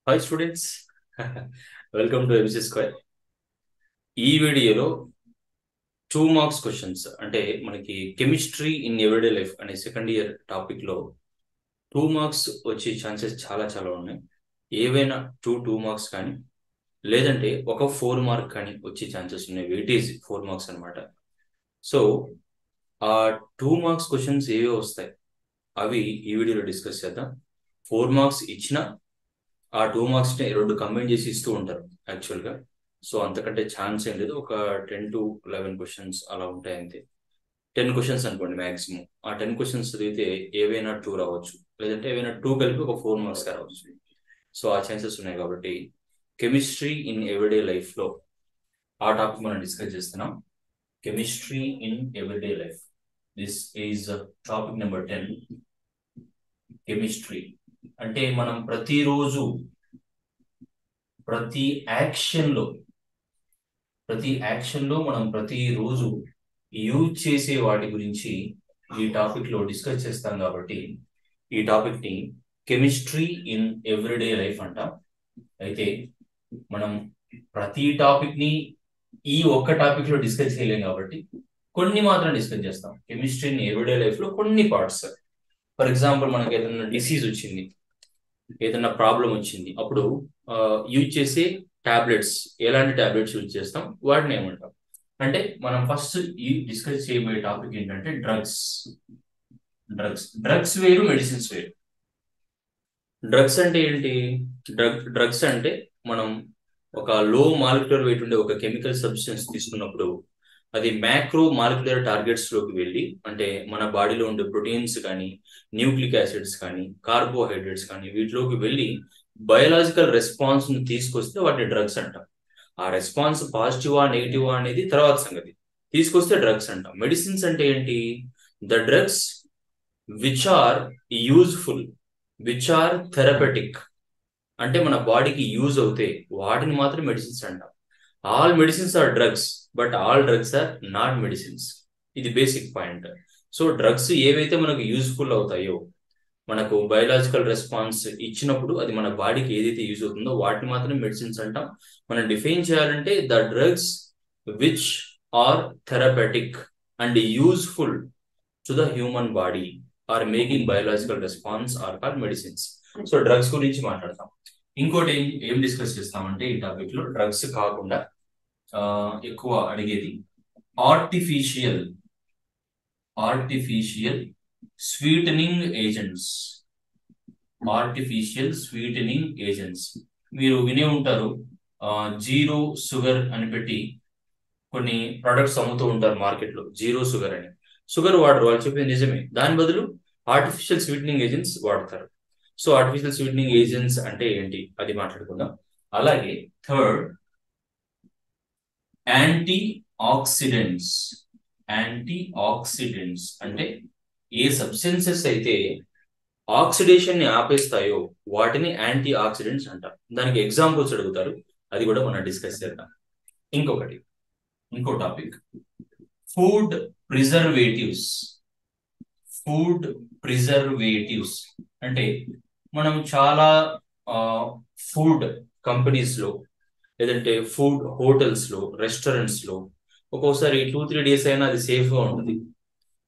Hi students, welcome to MC square. ఈ వీడియోలో 2 marks questions అంటే మనకి కెమిస్ట్రీ ఇన్ ఎవ్రీడే లైఫ్ అనే సెకండ్ ఇయర్ టాపిక్ లో 2 మార్క్స్ వచ్చే ఛాన్సెస్ చాలా చాలా ఉన్నాయి. ఏవైనా టూ మార్క్స్ కానీ లేదంటే ఒక 4 మార్క్ కానీ వచ్చే ఛాన్సెస్ ఉన్నాయి. వెయిటేజ్ 4 మార్క్స్ అనమాట. సో ఆ 2 మార్క్స్ క్వశ్చన్స్ ఏవే వస్తాయి అవి ఈ వీడియోలో డిస్కస్ చేద్దాం. 4 మార్క్స్ ఇచ్చినా ఆ 2 మార్క్స్ ని 2 కంబైన్ చేసి ఇస్తూ ఉంటారు యాక్చువల్ గా. సో అంతకంటే ఛాన్స్ ఏం లేదు. ఒక 10 to 11 క్వశ్చన్స్ అలా ఉంటాయి అంతే. 10 క్వశ్చన్స్ అనుకోండి మాక్సిమం. ఆ 10 క్వశ్చన్స్ చదివితే ఏవైనా 2 రావచ్చు, లేదంటే ఏవైనా 2 కలిపి ఒక 4 మార్క్స్ రావచ్చు. సో ఆ ఛాన్సెస్ ఉన్నాయి కాబట్టి కెమిస్ట్రీ ఇన్ ఎవ్రీడే లైఫ్ లో ఆ టాపిక్ మనం డిస్కస్ చేస్తున్నాం. Chemistry in everyday life, this is topic number 10. Chemistry అంటే మనం ప్రతిరోజు ప్రతి యాక్షన్ లో మనం ప్రతిరోజు యూజ్ చేసే వాటి గురించి ఈ టాపిక్ లో డిస్కస్ చేస్తాం కాబట్టి ఈ టాపిక్ ని కెమిస్ట్రీ ఇన్ ఎవ్రీడే లైఫ్ అంటాం. అయితే మనం ప్రతి టాపిక్ ని ఈ ఒక్క టాపిక్ లో డిస్కస్ చేయలేం కాబట్టి కొన్ని మాత్రం డిస్కస్ చేస్తాం. కెమిస్ట్రీ ఇన్ ఎవ్రీడే లైఫ్ లో కొన్ని పార్ట్స్. ఫర్ ఎగ్జాంపుల్ మనకి ఏదైనా డిసీజ్ వచ్చింది, ఏదైనా ప్రాబ్లం వచ్చింది, అప్పుడు యూజ్ చేసే టాబ్లెట్స్, ఎలాంటి టాబ్లెట్స్ యూజ్ చేస్తాం వాటిని ఏమంటాం అంటే మనం ఫస్ట్ ఈ డిస్కస్ చేయబోయే టాపిక్ ఏంటంటే డ్రగ్స్ వేరు, మెడిసిన్స్ వేరు. డ్రగ్స్ అంటే ఏంటి? డ్రగ్స్ అంటే మనం ఒక లో మాలిక్యులర్ వెయిట్ ఉండే ఒక కెమికల్ సబ్స్టెన్స్ తీసుకున్నప్పుడు అది మ్యాక్రో మాలిక్యులర్ టార్గెట్స్ లోకి వెళ్ళి, అంటే మన బాడీలో ఉండే ప్రోటీన్స్ కానీ, న్యూక్లిక్ యాసిడ్స్ కానీ, కార్బోహైడ్రేట్స్ కానీ వీటిలోకి వెళ్ళి బయోలాజికల్ రెస్పాన్స్ ని తీసుకొస్తే వాటిని డ్రగ్స్ అంటాం. ఆ రెస్పాన్స్ పాజిటివా నెగిటివా అనేది తర్వాత సంగతి. తీసుకొస్తే డ్రగ్స్ అంటాం. మెడిసిన్స్ అంటే ఏంటి? The drugs which are useful, which are therapeutic, అంటే మన బాడీకి యూజ్ అవుతాయి వాటిని మాత్రం మెడిసిన్స్ అంటాం. All medicines are drugs, but all drugs are not medicines. ఇది బేసిక్ పాయింట్. సో డ్రగ్స్ ఏవైతే మనకు యూజ్ఫుల్ అవుతాయో, మనకు బయోలాజికల్ రెస్పాన్స్ ఇచ్చినప్పుడు అది మన బాడీకి ఏదైతే యూజ్ అవుతుందో వాటిని మాత్రం మెడిసిన్స్ అంటాం. మనం డిఫైన్ చేయాలంటే the drugs which are therapeutic and useful to the human body are making biological response are call medicines. So drugs గురించి మాట్లాడతాం. ఇంకోటి ఏం డిస్కస్ చేస్తామంటే ఈ టాపిక్ లో డ్రగ్స్ కాకుండా ఎక్కువ అడిగేది ఆర్టిఫిషియల్ స్వీటనింగ్ ఏజెంట్స్. మీరు వినే ఉంటారు, జీరో షుగర్ అని పెట్టి కొన్ని ప్రొడక్ట్స్ అమ్ముతూ ఉంటారు మార్కెట్ లో, జీరో షుగర్ అని. షుగర్ వాడరు, వాళ్ళు చెప్పేది నిజమే. దాని బదులు ఆర్టిఫిషియల్ స్వీటనింగ్ ఏజెంట్స్ వాడతారు. సో ఆర్టిఫిషియల్ స్వీటనింగ్ ఏజెంట్స్ అంటే ఏంటి అది మాట్లాడుకుందాం. అలాగే థర్డ్, యాంటీ ఆక్సిడెంట్స్ అంటే ఏ సబ్స్టెన్సెస్ అయితే ఆక్సిడేషన్ ని ఆపేస్తాయో వాటిని యాంటీ ఆక్సిడెంట్స్ అంటారు. దానికి ఎగ్జాంపుల్స్ అడుగుతారు, అది కూడా మనం డిస్కస్ చేద్దాం. ఇంకో టాపిక్ ఫుడ్ ప్రిజర్వేటివ్స్ అంటే మనం చాలా ఫుడ్ కంపెనీస్ లో, లేదంటే ఫుడ్ హోటల్స్ లో, రెస్టారెంట్స్ లో ఒక్కోసారి 2-3 days అయినా అది సేఫ్ గా ఉంటుంది.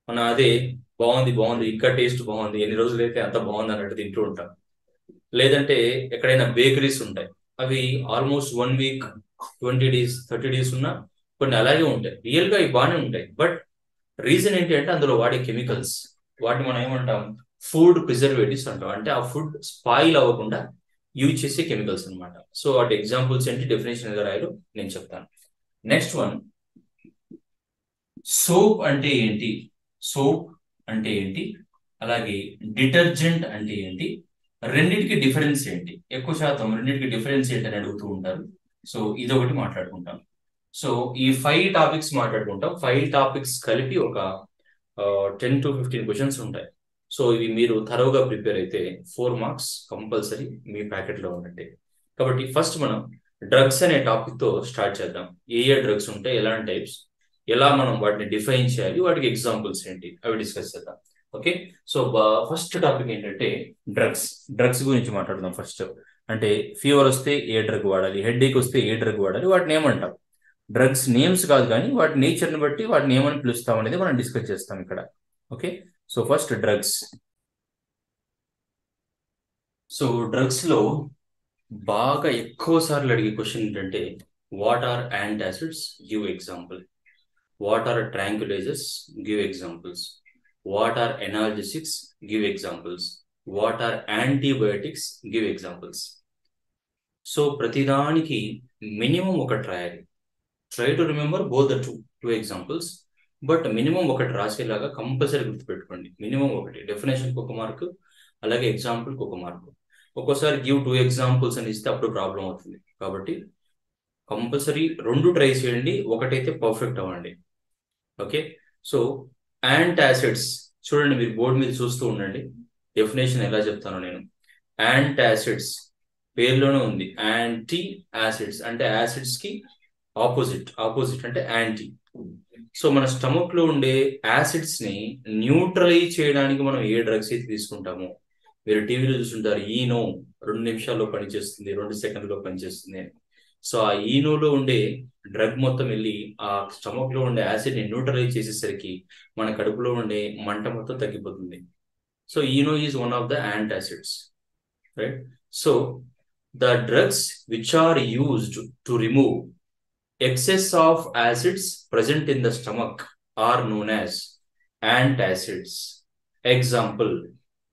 మనం అదే బాగుంది ఇంకా టేస్ట్ బాగుంది, ఎన్ని రోజులైతే అంత బాగుంది అన్నట్టు తింటూ ఉంటాం. లేదంటే ఎక్కడైనా బేకరీస్ ఉంటాయి, అవి ఆల్మోస్ట్ 1 week, 20 days, 30 days ఉన్నా కొన్ని అలాగే ఉంటాయి. రియల్ గా ఇవి బాగానే ఉంటాయి, బట్ రీజన్ ఏంటి అంటే అందులో వాడే కెమికల్స్. వాటిని మనం ఏమంటాం? ఫుడ్ ప్రిజర్వేటివ్స్ అంటాం. అంటే ఆ ఫుడ్ స్పాయిల్ అవ్వకుండా యూజ్ చేసే కెమికల్స్ అనమాట. సో వాటి ఎగ్జాంపుల్స్ ఏంటి, డెఫినేషన్ ఎలా రాయాలో నేను చెప్తాను. నెక్స్ట్ వన్, సోప్ అంటే ఏంటి, అలాగే డిటర్జెంట్ అంటే ఏంటి, రెండింటికి డిఫరెన్స్ ఏంటి, ఎక్కువ శాతం రెండింటికి డిఫరెన్స్ ఏంటి అని అడుగుతూ ఉంటారు. సో ఇదొకటి మాట్లాడుకుంటాం. సో ఈ 5 టాపిక్స్ మాట్లాడుకుంటాం. 5 టాపిక్స్ కలిపి ఒక 10 to 15 క్వశ్చన్స్ ఉంటాయి. సో ఇవి మీరు థరోగా ప్రిపేర్ అయితే 4 మార్క్స్ కంపల్సరీ మీ ప్యాకెట్ లో ఉన్నట్టే. కాబట్టి ఫస్ట్ మనం డ్రగ్స్ అనే టాపిక్ తో స్టార్ట్ చేద్దాం. ఏ డ్రగ్స్ ఉంటాయి, ఎలాంటి టైప్స్, ఎలా మనం వాటిని డిఫైన్ చేయాలి, వాటికి ఎగ్జాంపుల్స్ ఏంటి, అవి డిస్కస్ చేద్దాం. ఓకే, సో ఫస్ట్ టాపిక్ ఏంటంటే డ్రగ్స్ గురించి మాట్లాడదాం. ఫస్ట్ అంటే ఫీవర్ వస్తే ఏ డ్రగ్ వాడాలి, హెడేక్ వస్తే ఏ డ్రగ్ వాడాలి, వాటిని ఏమంటాం. డ్రగ్స్ నేమ్స్ కాదు కానీ వాటి నేచర్ని బట్టి వాటిని ఏమని పిలుస్తాం అనేది మనం డిస్కస్ చేస్తాం ఇక్కడ. Okay, so first drugs. So drugs లో బాగా ఎక్కువ సార్లు అడిగే క్వశ్చన్ ఏంటంటే what are antacids, give example. What are tranquilizers, give examples. What are analgesics, give examples. What are antibiotics, give examples. So ప్రతిదానికి మినిమం ఒకటి రాయాలి. Try to remember both the two examples, but minimum ఒకటి రాసేలాగా compulsory గుర్తుపెట్టుకోండి. Minimum ఒకటి, డెఫినేషన్కి ఒక mark, అలాగే ఎగ్జాంపుల్కి ఒక మార్కు. ఒక్కోసారి గివ్ 2 ఎగ్జాంపుల్స్ అని ఇస్తే అప్పుడు ప్రాబ్లం అవుతుంది. కాబట్టి కంపల్సరీ 2 ట్రై చేయండి, ఒకటైతే పర్ఫెక్ట్ అవ్వండి. ఓకే, సో యాంటాసిడ్స్ చూడండి, మీరు బోర్డు మీద చూస్తూ ఉండండి. డెఫినేషన్ ఎలా చెప్తాను నేను. యాంటాసిడ్స్ పేరులోనే ఉంది, యాంటీ యాసిడ్స్ అంటే యాసిడ్స్ కి ఆపోజిట్ అంటే యాంటీ. సో మన స్టమక్ లో ఉండే యాసిడ్స్ ని న్యూట్రలైజ్ చేయడానికి మనం ఏ డ్రగ్స్ అయితే తీసుకుంటామో, మీరు టీవీలో చూస్తుంటారు ఈనో 2 నిమిషాల్లో పనిచేస్తుంది, 2 సెకండ్లో పనిచేస్తుంది అని. సో ఆ ఈనోలో ఉండే డ్రగ్ మొత్తం వెళ్ళి ఆ స్టమక్ లో ఉండే యాసిడ్ ని న్యూట్రలైజ్ చేసేసరికి మన కడుపులో ఉండే మంట మొత్తం తగ్గిపోతుంది. So Eno is one of the antacids, right? So the drugs which are used to remove excess of acids present in the stomach are known as antacids. Example,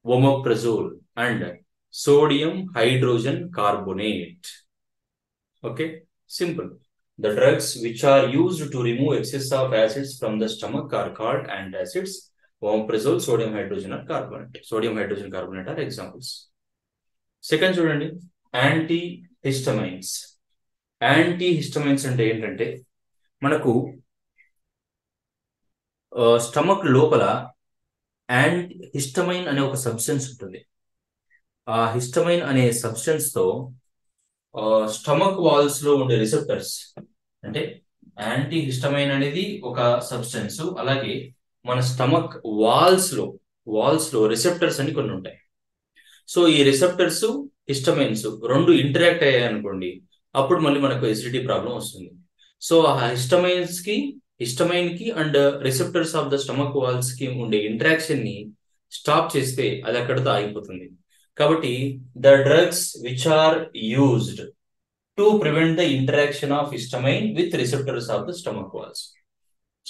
omeprazole and sodium hydrogen carbonate. Okay, simple. The drugs which are used to remove excess of acids from the stomach are called antacids. Omeprazole, sodium hydrogen carbonate are examples. Second చూడండి, antihistamines. Antihistamines అంటే ఏంటంటే మనకు stomach లోపల histamine అనే ఒక substance ఉంటుంది. ఆ histamine అనే సబ్స్టెన్స్ తో స్టమక్ వాల్స్ లో ఉండే రిసెప్టర్స్, అంటే యాంటీహిస్టమైన్ అనేది ఒక సబ్స్టెన్స్, అలాగే మన స్టమక్ వాల్స్ లో రిసెప్టర్స్ అని కొన్ని ఉంటాయి. సో ఈ రిసెప్టర్స్ హిస్టమైన్స్ 2 ఇంటరాక్ట్ అయ్యాయి అనుకోండి, అప్పుడు మళ్ళీ మనకు ఎసిడిటీ ప్రాబ్లం వస్తుంది. సో ఆ హిస్టమైన్ కి and receptors of the stomach walls కి ఉండే ఇంటరాక్షన్ ని స్టాప్ చేస్తే అది అక్కడితో ఆగిపోతుంది. కాబట్టి the drugs which are used to prevent the interaction of histamine with receptors of the stomach walls,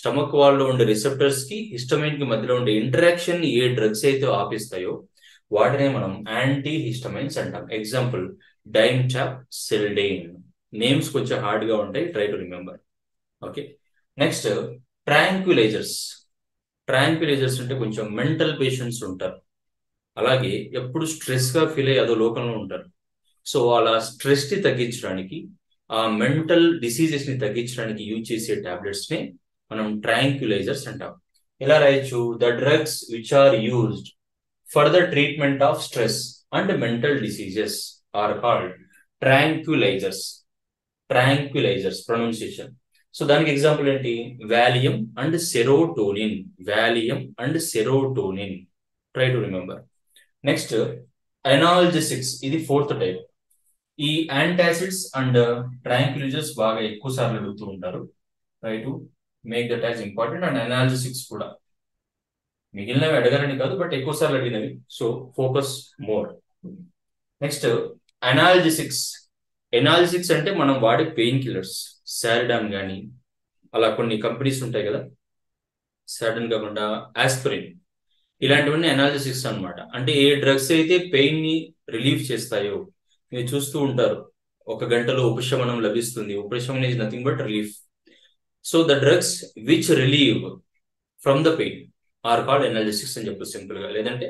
stomach wall లో ఉండే రిసెప్టర్స్ కి హిస్టమైన్ కి మధ్యలో ఉండే ఇంటరాక్షన్ ని ఏ డ్రగ్స్ అయితే ఆపిస్తాయో వాటినే మనం యాంటీ హిస్టమైన్స్ అంటాం. Example, Dimetapp, Seldane. నేమ్స్ కొంచెం హార్డ్ గా ఉంటాయి, try to remember. Okay, next tranquilizers. Tranquilizers అంటే కొంచెం మెంటల్ పేషెంట్స్ ఉంటారు, అలాగే ఎప్పుడు స్ట్రెస్ గా ఫీల్ అయ్యి అదో లోకంలో ఉంటారు. సో అలా స్ట్రెస్ ని తగ్గించడానికి, ఆ మెంటల్ డిసీజెస్ ని తగ్గించడానికి యూజ్ చేసే టాబ్లెట్స్ ని మనం ట్రాంక్యులైజర్స్ అంటాం. ఎలా రాయొచ్చు? The drugs which are used for the treatment of stress and mental diseases are called tranquilizers. Pronunciation. So దానికి ఎగ్జాంపుల్ ఏంటి? Valium and serotonin. Try to remember. Next analgesics, ఇది 4th టైప్. ఈ యాంటాసిడ్స్ అండ్ ట్రాంక్యులైజర్స్ బాగా ఎక్కువ సార్లు అడుగుతూ ఉంటారు. Try to make that as important. And analgesics కూడా మిగిలినవి అడగాలని కాదు, బట్ ఎక్కువ సార్లు అడిగినవి, so focus more. Next analgesics అంటే మనం వాడే పెయిన్ కిల్లర్స్, సారిడాన్ కానీ అలా కొన్ని కంపెనీస్ ఉంటాయి కదా, సారిడాన్ కాకుండా ఆస్పిరిన్, ఇలాంటివన్నీ ఎనాల్జెసిక్స్ అన్నమాట. అంటే ఏ డ్రగ్స్ అయితే పెయిన్ ని రిలీఫ్ చేస్తాయో, మీరు చూస్తూ ఉంటారు 1 గంటలో ఉపశమనం లభిస్తుంది. ఉపశమనం is nothing but relief. So the drugs which relieve from the pain are called analgesics అని చెప్పు సింపుల్ గా. లేదంటే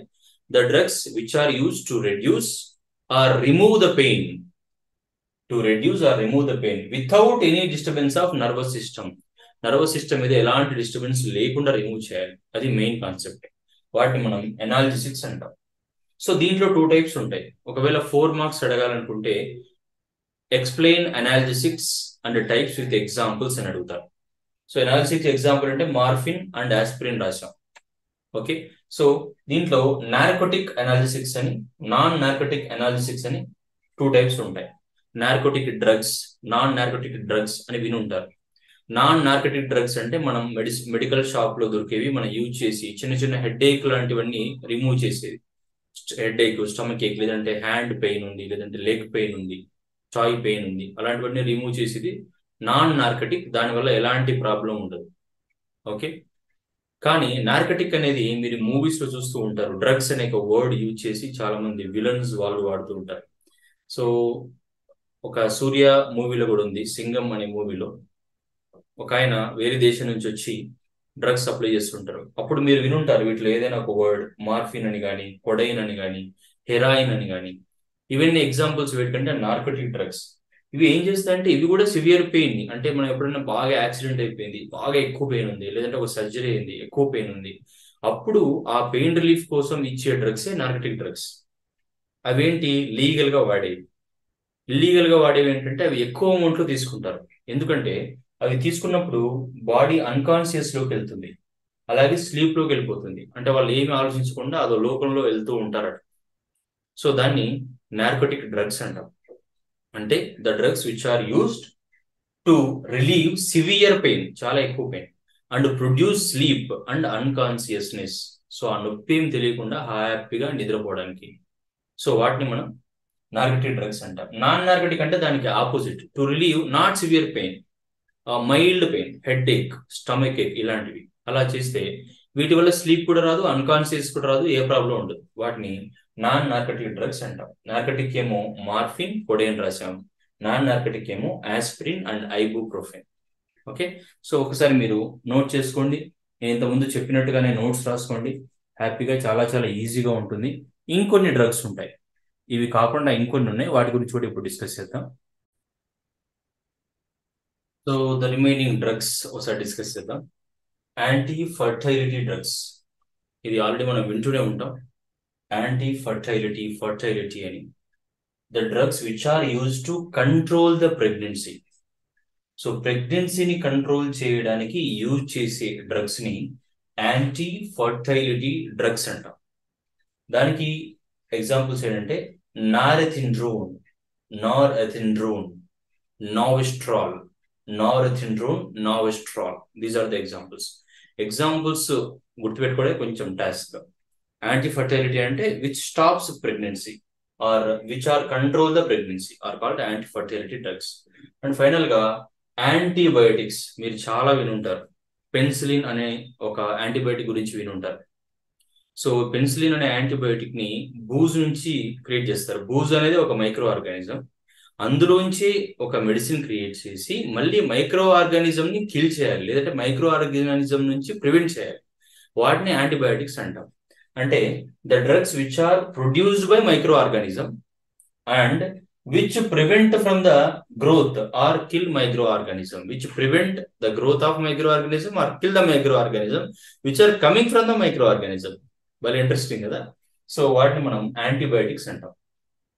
the drugs which are used to reduce or remove the pain, without any disturbance of nervous system. Nervous system మీద ఎలాంటి disturbance లేకుండా remove చేయాలి, అది main concept. వాటిని మనం ఎనాల్జెసిక్స్ అంటాం. సో దీంట్లో 2 టైప్స్ ఉంటాయి. ఒకవేళ 4 మార్క్స్ అడగాలనుకుంటే explain analgesics and types with examples అని అడుగుతారు. సో ఎనాల్జెసిక్స్ ఎగ్జాంపుల్ అంటే మార్ఫిన్ అండ్ ఆస్పిరిన్ రాశాం. ఓకే, సో దీంట్లో నార్కోటిక్ ఎనాల్జెసిక్స్ అని, నాన్ నార్కోటిక్ ఎనాల్జెసిక్స్ అని 2 టైప్స్ ఉంటాయి. Narcotic drugs, non narcotic drugs అని విని ఉంటారు. నాన్ నార్కోటిక్ డ్రగ్స్ అంటే మనం మెడికల్ షాప్ లో దొరికేవి మనం యూజ్ చేసి చిన్న చిన్న హెడేక్ లాంటివన్నీ రిమూవ్ చేసేది. హెడేక్, స్టమక్ ఏక్, లేదంటే హ్యాండ్ పెయిన్ ఉంది, లేదంటే లెగ్ పెయిన్ ఉంది, చాయ్ పెయిన్ ఉంది, అలాంటివన్నీ రిమూవ్ చేసేది నాన్ నార్కటిక్. దానివల్ల ఎలాంటి ప్రాబ్లం ఉండదు. ఓకే. కానీ నార్కటిక్ అనేది మీరు మూవీస్ లో చూస్తూ ఉంటారు. డ్రగ్స్ అనే ఒక వర్డ్ యూజ్ చేసి చాలా మంది విలన్స్ వాళ్ళు వాడుతూ ఉంటారు. సో ఒక సూర్య మూవీలో కూడా ఉంది, సింగం అనే మూవీలో ఒక ఆయన వేరే దేశం నుంచి వచ్చి డ్రగ్స్ సప్లై చేస్తుంటారు. అప్పుడు మీరు వినుంటారు వీటిలో ఏదైనా ఒక వర్డ్, మార్ఫిన్ అని కానీ, కొడైన్ అని కానీ, హెరాయిన్ అని కానీ. ఇవన్నీ ఎగ్జాంపుల్స్ ఏంటంటే నార్కోటిక్ డ్రగ్స్. ఇవి ఏం చేస్తాయంటే ఇవి కూడా సివియర్ పెయిన్ ని, అంటే మనం ఎప్పుడైనా బాగా యాక్సిడెంట్ అయిపోయింది, బాగా ఎక్కువ పెయిన్ ఉంది, లేదంటే ఒక సర్జరీ అయింది, ఎక్కువ పెయిన్ ఉంది, అప్పుడు ఆ పెయిన్ రిలీఫ్ కోసం ఇచ్చే డ్రగ్సే నార్కోటిక్ డ్రగ్స్. అవేంటి లీగల్ గా వాడేవి. ఇల్లీగల్ గా వాడేవి ఏంటంటే అవి ఎక్కువ అమౌంట్ లో తీసుకుంటారు. ఎందుకంటే అవి తీసుకున్నప్పుడు బాడీ అన్కాన్షియస్ లోకి వెళ్తుంది, అలాగే స్లీప్ లోకి వెళ్ళిపోతుంది. అంటే వాళ్ళు ఏమి ఆలోచించకుండా అదో లోకంలో వెళ్తూ ఉంటారట. సో దాన్ని నార్కోటిక్ డ్రగ్స్ అంటాం. అంటే the drugs which are used to relieve severe pain, చాలా ఎక్కువ pain, and produce sleep and unconsciousness. So ఆ నొప్పి ఏం తెలియకుండా హ్యాపీగా నిద్రపోవడానికి. సో వాటిని మనం నార్కోటిక్ డ్రగ్స్ అంటాం. నాన్ నార్కోటిక్ అంటే దానికి opposite, to relieve not severe pain, mild pain, headache, stomachache, ఇలాంటివి. అలా చేస్తే వీటి వల్ల స్లీప్ కూడా రాదు, అన్కాన్షియస్ కూడా రాదు, ఏ ప్రాబ్లం ఉండదు. వాటిని నాన్ నార్కోటిక్ డ్రగ్స్ అంటాం. నార్కోటిక్ ఏమో మార్ఫిన్, కొడైన్ రాసాం. నాన్ నార్కోటిక్ ఏమో aspirin and ibuprofen. Okay. So ఒకసారి మీరు నోట్ చేసుకోండి. నేను ఇంతకుముందు చెప్పినట్టుగానే నోట్స్ రాసుకోండి. హ్యాపీగా చాలా చాలా ఈజీగా ఉంటుంది. ఇంకొన్ని డ్రగ్స్ ఉంటాయి, ఇవి కాకుండా ఇంకొన్ని ఉన్నాయి, వాటి గురించి కూడా ఇప్పుడు డిస్కస్ చేద్దాం. సో ద రిమైనింగ్ డ్రగ్స్ ఒకసారి డిస్కస్ చేద్దాం. యాంటీ ఫర్టైలిటీ డ్రగ్స్, ఇది ఆల్రెడీ మనం వింటూనే ఉంటాం. యాంటీ ఫర్టైలిటీ అని, the drugs which are use to control the pregnancy. So ప్రెగ్నెన్సీని కంట్రోల్ చేయడానికి యూజ్ చేసే డ్రగ్స్ ని యాంటీ ఫర్టైలిటీ డ్రగ్స్ అంటాం. దానికి ఎగ్జాంపుల్స్ ఏంటంటే norethindrone, novestrol, these are the examples. Examples గుర్తుపెట్టుకోవడం కొంచెం టాస్క్. యాంటీ ఫర్టైలిటీ అంటే which stops pregnancy or which are control the pregnancy are called anti fertility drugs. And final గా antibiotics, మీరు చాలా వినుంటారు. పెన్సిలిన్ అనే ఒక యాంటీబయోటిక్ గురించి వినుంటారు. సో పెన్సిలిన్ అనే యాంటీబయోటిక్ ని బూజ్ నుంచి క్రియేట్ చేస్తారు. బూజ్ అనేది ఒక మైక్రో ఆర్గానిజం, అందులోంచి ఒక మెడిసిన్ క్రియేట్ చేసి మళ్ళీ మైక్రో ఆర్గానిజం ని కిల్ చేయాలి, లేదంటే మైక్రో ఆర్గానిజం నుంచి ప్రివెంట్ చేయాలి. వాటిని యాంటీబయాటిక్స్ అంటాం. అంటే the drugs which are produced by micro organism and which prevent from the growth or kill micro organism, which prevent the growth of micro organism or kill the micro organism which are coming from the micro organism. భలే interesting కదా. So వాటిని మనం antibiotics అంటాం.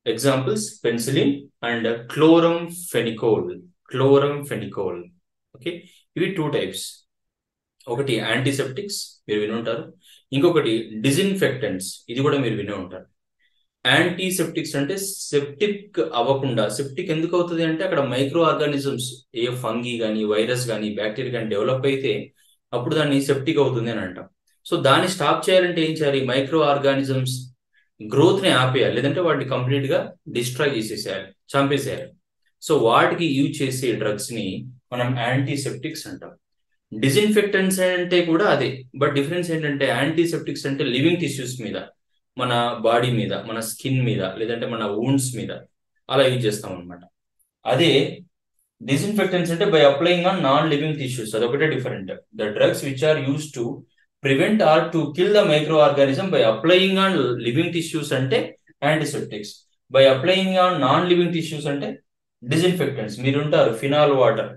Examples penicillin and chloramphenicol. Okay. ఇవి 2 types. ఒకటి antiseptics, మీరు విని ఉంటారు. ఇంకొకటి డిజిన్ఫెక్టెంట్స్, ఇది కూడా మీరు వినే ఉంటారు. యాంటీసెప్టిక్స్ అంటే సెప్టిక్ అవ్వకుండా. సెప్టిక్ ఎందుకు అవుతుంది అంటే అక్కడ మైక్రో ఆర్గానిజమ్స్, ఏ ఫంగీ కానీ, వైరస్ కానీ, బ్యాక్టీరియా కానీ డెవలప్ అయితే అప్పుడు దాన్ని సెప్టిక్ అవుతుంది అని అంటాం. సో దాన్ని స్టాప్ చేయాలంటే ఏం చేయాలి? మైక్రో ఆర్గానిజమ్స్ గ్రోత్ ని ఆపేయాలి, లేదంటే వాటిని కంప్లీట్ గా డిస్ట్రాయ్ చేసేసేయాలి, చంపేసేయాలి. సో వాటికి యూజ్ చేసే డ్రగ్స్ ని మనం యాంటీసెప్టిక్స్ అంటాం. డిజిన్ఫెక్టెంట్స్ అంటే కూడా అదే, బట్ డిఫరెన్స్ ఏంటంటే యాంటీసెప్టిక్స్ అంటే లివింగ్ టిష్యూస్ మీద, మన బాడీ మీద, మన స్కిన్ మీద, లేదంటే మన వూండ్స్ మీద అలా యూజ్ చేస్తాం అనమాట. అదే డిజిన్ఫెక్టెంట్స్ అంటే by applying on non living tissues, అదొకటే different. The drugs which are use to prevent or to kill the micro organism by applying on living tissues అంటే antiseptics. By applying on non living tissues అంటే disinfectants. మీరుంటారు phenol water,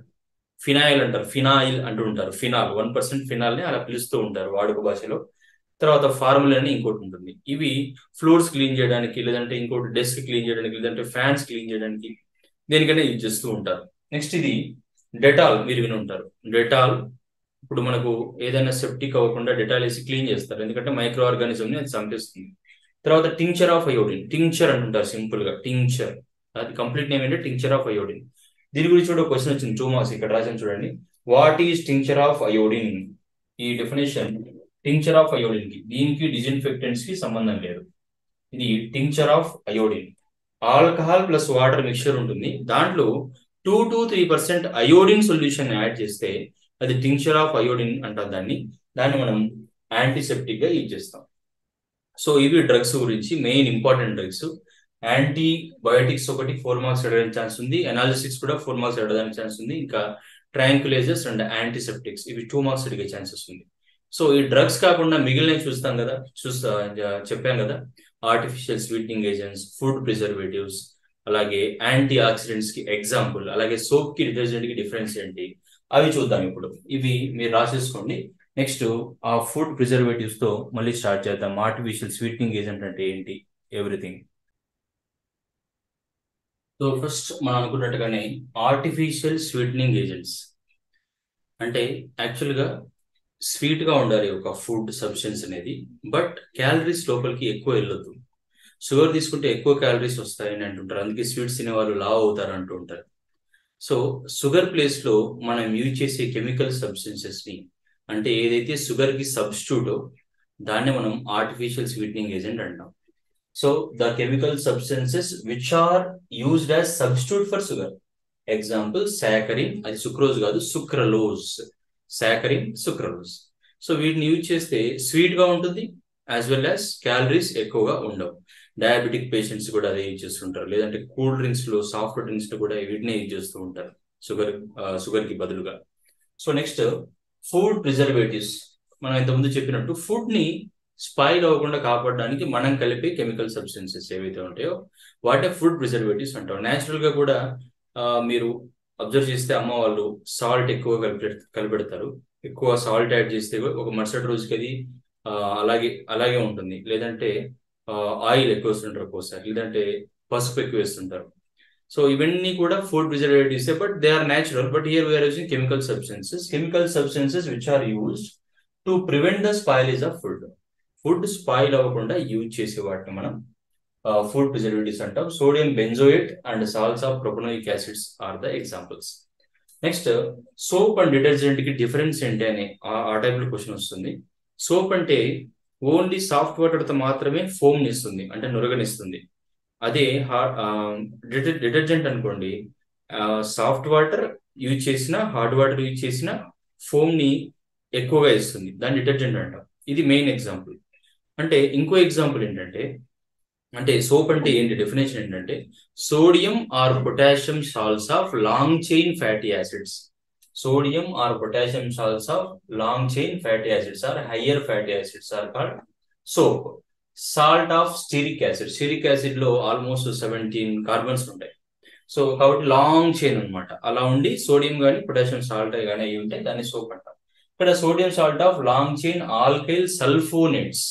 phenyl అంటారు, phenyl అంటూ ఉంటారు. Phenol 1% phenol ని అలా పిలుస్తూ ఉంటారు వాడుక భాషలో. తర్వాత ఫార్ములా అని ఇంకోటి ఉంటుంది. ఇవి ఫ్లోర్స్ క్లీన్ చేయడానికి, లేదంటే ఇంకోటి డెస్క్ క్లీన్ చేయడానికి, లేదంటే ఫ్యాన్స్ క్లీన్ చేయడానికి, దేనికైనా యూజ్ చేస్తూ ఉంటారు. నెక్స్ట్ ఇది డెటాల్, మీరు విని ఉంటారు. డెటాల్ ఇప్పుడు మనకు ఏదైనా సెప్టిక్ అవ్వకుండా డెటాల్ వేసి క్లీన్ చేస్తారు, ఎందుకంటే మైక్రో ఆర్గానిజం ని అది చంపేస్తుంది. తర్వాత టింక్చర్ ఆఫ్ అయోడిన్, టింక్చర్ అంటుంటారు సింపుల్ గా, టింక్చర్. అది కంప్లీట్ నేమ్ ఏంటంటే టింక్చర్ ఆఫ్ అయోడిన్. దీని గురించి కూడా క్వశ్చన్ వచ్చింది 2 మార్క్స్, ఇక్కడ రాసాను చూడండి. What is tincture of iodine? ఈ డెఫినేషన్ టింక్చర్ ఆఫ్ అయోడిన్ కి దీనికి డిజిన్ఫెక్టెంట్స్ కి సంబంధం లేదు. ఇది tincture of iodine. Alcohol plus water mixture ఉంటుంది, దాంట్లో 2 to 3% అయోడిన్ సొల్యూషన్ యాడ్ చేస్తే అది టింక్చర్ ఆఫ్ అయోడిన్ అంటారు. దాన్ని మనం యాంటీసెప్టిక్ గా యూజ్ చేస్తాం. సో ఇవి డ్రగ్స్ గురించి మెయిన్ ఇంపార్టెంట్ డ్రగ్స్. యాంటీబయోటిక్స్ ఒకటి 4 మార్క్స్ అడగడానికి ఛాన్స్ ఉంది, ఎనాలిసిస్ కూడా 4 మార్క్స్ అడగడానికి ఛాన్స్ ఉంది, ఇంకా ట్రాంక్యులైజర్స్ అండ్ యాంటీసెప్టిక్స్ ఇవి 2 మార్క్స్ అడిగే ఛాన్సెస్ ఉంది. సో ఈ డ్రగ్స్ కాకుండా మిగిలినవి చూస్తాం కదా, చెప్పాం కదా, artificial sweetening agents, food preservatives, అలాగే యాంటీ ఆక్సిడెంట్స్ కి ఎగ్జాంపుల్, అలాగే సోప్ కి డిటర్జెంట్ కి డిఫరెన్స్ ఏంటి అవి చూద్దాం ఇప్పుడు. ఇవి మీరు రాసేసుకోండి. నెక్స్ట్ ఆ ఫుడ్ ప్రిజర్వేటివ్స్ తో మళ్ళీ స్టార్ట్ చేద్దాం. ఆర్టిఫిషియల్ స్వీటనింగ్ ఏజెంట్ అంటే ఏంటి, ఎవ్రీథింగ్. సో ఫస్ట్ మనం అనుకున్నట్టుగానే ఆర్టిఫిషియల్ స్వీటనింగ్ ఏజెంట్స్ అంటే యాక్చువల్గా స్వీట్ గా ఉండాలి ఒక ఫుడ్ సబ్స్టెన్స్ అనేది, బట్ క్యాలరీస్ లోపలికి ఎక్కువ వెళ్ళొద్దు. షుగర్ తీసుకుంటే ఎక్కువ క్యాలరీస్ వస్తాయని అంటుంటారు, అందుకే స్వీట్స్ తినే వాళ్ళు లావ్ అవుతారు అంటూ ఉంటారు. సో షుగర్ ప్లేస్ లో మనం యూజ్ చేసే కెమికల్ సబ్స్టెన్సెస్ ని, అంటే ఏదైతే షుగర్ కి సబ్స్టిట్యూటో దాన్ని మనం ఆర్టిఫిషియల్ స్వీటనింగ్ ఏజెంట్ అంటాం. So the chemical substances which are used as substitute for sugar, example saccharin, అది సుక్రోజ్ కాదు, సుక్రలోజ్, సాకరిన్, సుక్రలోజ్. సో వీటిని యూజ్ చేస్తే స్వీట్ గా ఉంటుంది, యాజ్ వెల్ యాజ్ క్యాలరీస్ ఎక్కువగా ఉండవు. డయాబెటిక్ పేషెంట్స్ కూడా అదే యూజ్ చేస్తుంటారు, లేదంటే కూల్ డ్రింక్స్ లో, సాఫ్ట్ డ్రింక్స్ లో కూడా వీటినే యూజ్ చేస్తూ ఉంటారు షుగర్ కి బదులుగా. So next food preservatives. మనం ఇంతకుముందు చెప్పినట్టు ఫుడ్ ని స్పాయిల్ అవ్వకుండా కాపాడడానికి మనం కలిపే కెమికల్ సబ్స్టెన్సెస్ ఏవైతే ఉంటాయో వాటే ఫుడ్ ప్రిజర్వేటివ్స్ అంటాం. న్యాచురల్ గా కూడా మీరు అబ్జర్వ్ చేస్తే అమ్మ వాళ్ళు సాల్ట్ ఎక్కువ కలిపెడతారు. ఎక్కువ సాల్ట్ యాడ్ చేస్తే ఒక మరుసటి రోజుకి అది అలాగే ఉంటుంది. లేదంటే ఆయిల్ ఎక్కువ వేస్తుంటారు ఒక్కోసారి, లేదంటే పసుపు ఎక్కువ వేస్తుంటారు. సో ఇవన్నీ కూడా food preservatives, but they are natural. But here we are using chemical substances which are used to prevent the spoilage of food. Food spoil అవ్వకుండా యూజ్ చేసే వాటిని మనం ఫుడ్ ప్రిజర్వేటివ్స్ అంటాం. Sodium benzoate and salts of propanoic acids are the examples. Next soap and detergent కి difference ఏంటి అని ఆ type లో క్వశ్చన్ వస్తుంది. సోప్ అంటే ఓన్లీ సాఫ్ట్ వాటర్ తో మాత్రమే ఫోమ్ ఇస్తుంది, అంటే నురగనిస్తుంది. అదే డిటర్జెంట్ అనుకోండి, సాఫ్ట్ వాటర్ యూజ్ చేసిన, హార్డ్ వాటర్ యూజ్ చేసిన ఫోమ్ ని ఎక్కువగా ఇస్తుంది, దాన్ని డిటర్జెంట్ అంటాం. ఇది మెయిన్ ఎగ్జాంపుల్. అంటే ఇంకో ఎగ్జాంపుల్ ఏంటంటే, అంటే సోప్ అంటే ఏంటి డెఫినేషన్ ఏంటంటే sodium or potassium salts of long chain fatty acids. Sodium or potassium salts of long chain fatty acids or higher fatty acids are called soap. Salt of stearic acid లో almost 17 carbons ఉంటాయి. So కాబట్టి long chain అనమాట. అలా ఉండి sodium కానీ potassium salt కానీ అవి ఉంటే దాన్ని సోప్ అంటాం. ఇక్కడ sodium salt of long chain alkyl sulphonates.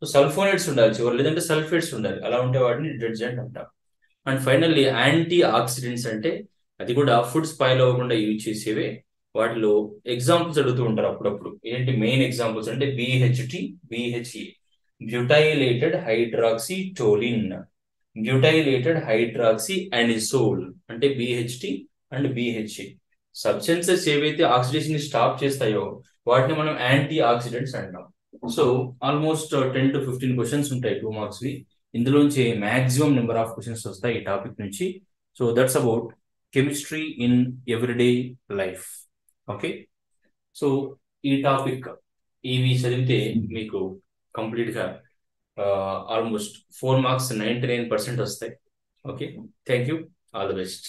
So sulphonates ఉండాలి చివరి, లేదంటే సల్ఫేట్స్ ఉండాలి, అలా ఉంటే వాటిని డిటర్జెంట్ అంటాం. అండ్ ఫైనల్లీ యాంటీ ఆక్సిడెంట్స్ అంటే అది కూడా ఫుడ్ స్పాయిల్ అవ్వకుండా యూజ్ చేసేవే. వాటిలో ఎగ్జాంపుల్స్ అడుగుతూ ఉంటారు అప్పుడప్పుడు. ఏంటి మెయిన్ ఎగ్జాంపుల్స్ అంటే BHT, BHA, బ్యూటైలేటెడ్ హైడ్రాక్సిటోలిన్, బ్యూటైలేటెడ్ హైడ్రాక్సీ అనిసోల్, అంటే BHT అండ్ BHA. సబ్స్టెన్సెస్ ఏవైతే ఆక్సిడేషన్ ని స్టాప్ చేస్తాయో వాటిని మనం యాంటీ ఆక్సిడెంట్స్ అంటాం. సో ఆల్మోస్ట్ 10 to 15 క్వశ్చన్స్ ఉంటాయి 2 మార్క్స్ వి. ఇందులోంచి మాక్సిమం నెంబర్ ఆఫ్ క్వశ్చన్స్ వస్తాయి ఈ టాపిక్ నుంచి. So that's about chemistry in everyday life. Okay, so ఈ టాపిక్ ఇవి చదివితే మీకు కంప్లీట్ గా ఆల్మోస్ట్ 4 మార్క్స్ 99% వస్తాయి. Okay, thank you, all the best.